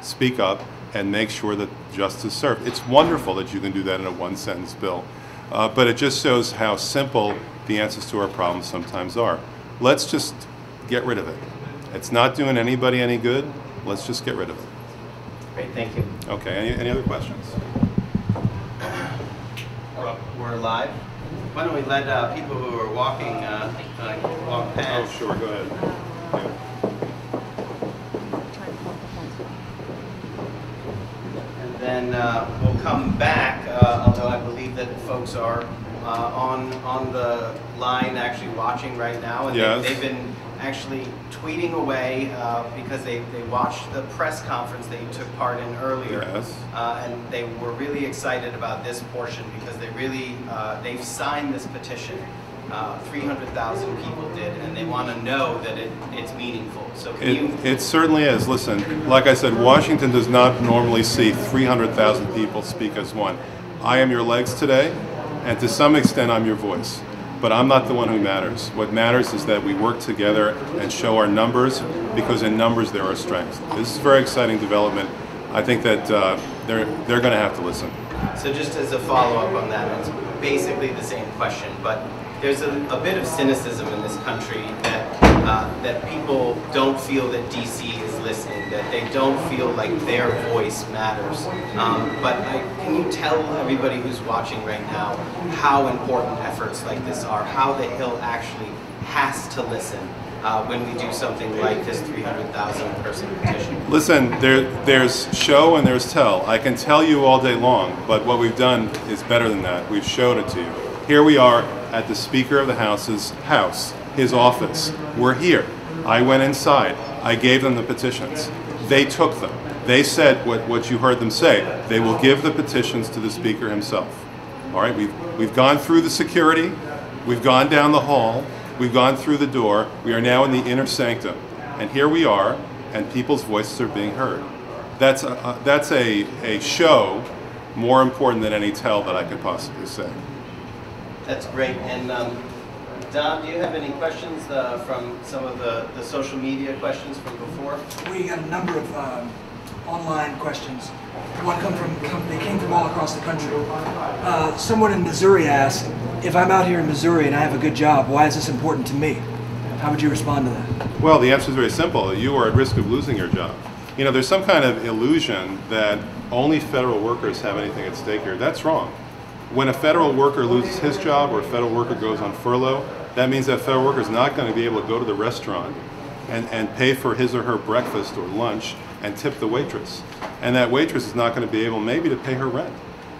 speak up and make sure that justice is served. It's wonderful that you can do that in a one-sentence bill, but it just shows how simple the answers to our problems sometimes are. Let's just get rid of it. It's not doing anybody any good. Let's just get rid of it. Great, thank you. Okay, any other questions? We're live. Why don't we let people who are walking walk past? Oh, sure, go ahead. Yeah. And then we'll come back, although I believe that folks are on the line actually watching right now. And yes. they've been actually tweeting away because they watched the press conference that you took part in earlier. Yes. And they were really excited about this portion because they really, they've signed this petition. 300,000 people did, and they want to know that it's meaningful. So it certainly is. Listen, like I said, Washington does not normally see 300,000 people speak as one. I am your legs today, and to some extent I'm your voice. But I'm not the one who matters. What matters is that we work together and show our numbers, because in numbers there are strengths. This is a very exciting development. I think that they're going to have to listen. So just as a follow-up on that, it's basically the same question, but there's a bit of cynicism in this country that people don't feel that DC is listening, that they don't feel like their voice matters. But can you tell everybody who's watching right now how important efforts like this are, how the Hill actually has to listen when we do something like this 300,000 person petition? Listen, there's show and there's tell. I can tell you all day long, but what we've done is better than that. We've showed it to you. Here we are at the Speaker of the House's house, his office. We're here. I went inside. I gave them the petitions. They took them. They said what you heard them say. They will give the petitions to the Speaker himself. All right, we've gone through the security. We've gone down the hall. We've gone through the door. We are now in the inner sanctum. And here we are, and people's voices are being heard. That's a show more important than any tell that I could possibly say. That's great. And Don, do you have any questions from some of the social media questions from before? We got a number of online questions. One they came from all across the country. Someone in Missouri asked, if I'm out here in Missouri and I have a good job, why is this important to me? How would you respond to that? Well, the answer is very simple. You are at risk of losing your job. You know, there's some kind of illusion that only federal workers have anything at stake here. That's wrong. When a federal worker loses his job or a federal worker goes on furlough, that means that federal worker is not going to be able to go to the restaurant and pay for his or her breakfast or lunch and tip the waitress. And that waitress is not going to be able maybe to pay her rent.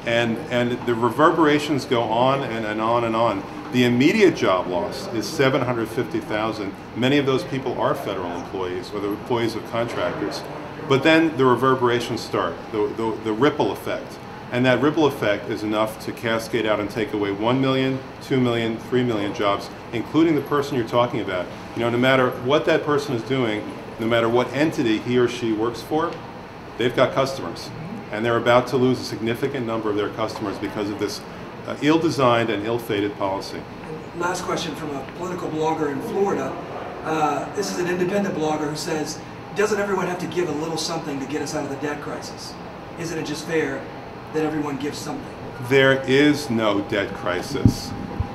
And the reverberations go on and on and on. The immediate job loss is 750,000. Many of those people are federal employees or the employees of contractors. But then the reverberations start, the ripple effect. And that ripple effect is enough to cascade out and take away 1 million, 2 million, 3 million jobs, including the person you're talking about. You know, no matter what that person is doing, no matter what entity he or she works for, they've got customers. And they're about to lose a significant number of their customers because of this ill-designed and ill-fated policy. Last question from a political blogger in Florida. This is an independent blogger who says, doesn't everyone have to give a little something to get us out of the debt crisis? Isn't it just fair that everyone gives something? There is no debt crisis.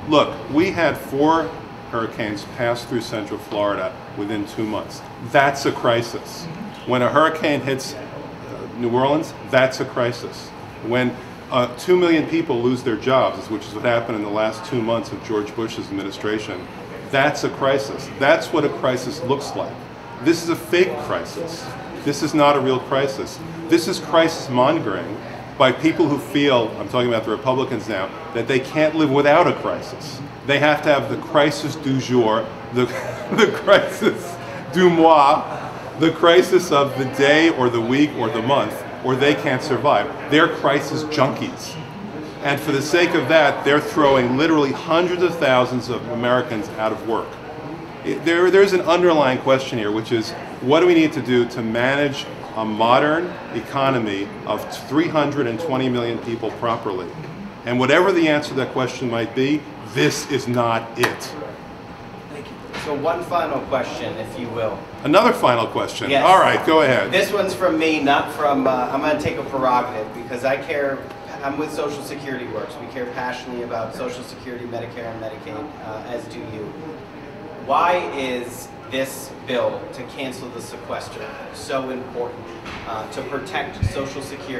Look, we had 4 hurricanes pass through Central Florida within 2 months. That's a crisis. When a hurricane hits New Orleans, that's a crisis. When 2 million people lose their jobs, which is what happened in the last 2 months of George Bush's administration, that's a crisis. That's what a crisis looks like. This is a fake crisis. This is not a real crisis. This is crisis mongering by people who feel, I'm talking about the Republicans now, that they can't live without a crisis. They have to have the crisis du jour, the crisis du mois, the crisis of the day or the week or the month, or they can't survive. They're crisis junkies. And for the sake of that, they're throwing literally hundreds of thousands of Americans out of work. There's an underlying question here, which is, what do we need to do to manage a modern economy of 320 million people properly? And whatever the answer to that question might be, this is not it. Thank you. So So one final question, if you will. Another final question. Yes. All right, go ahead. This one's from me, not from, I'm going to take a prerogative because I care, I'm with Social Security Works. We care passionately about Social Security, Medicare, and Medicaid, as do you. Why is this bill to cancel the sequester so important to protect Social Security?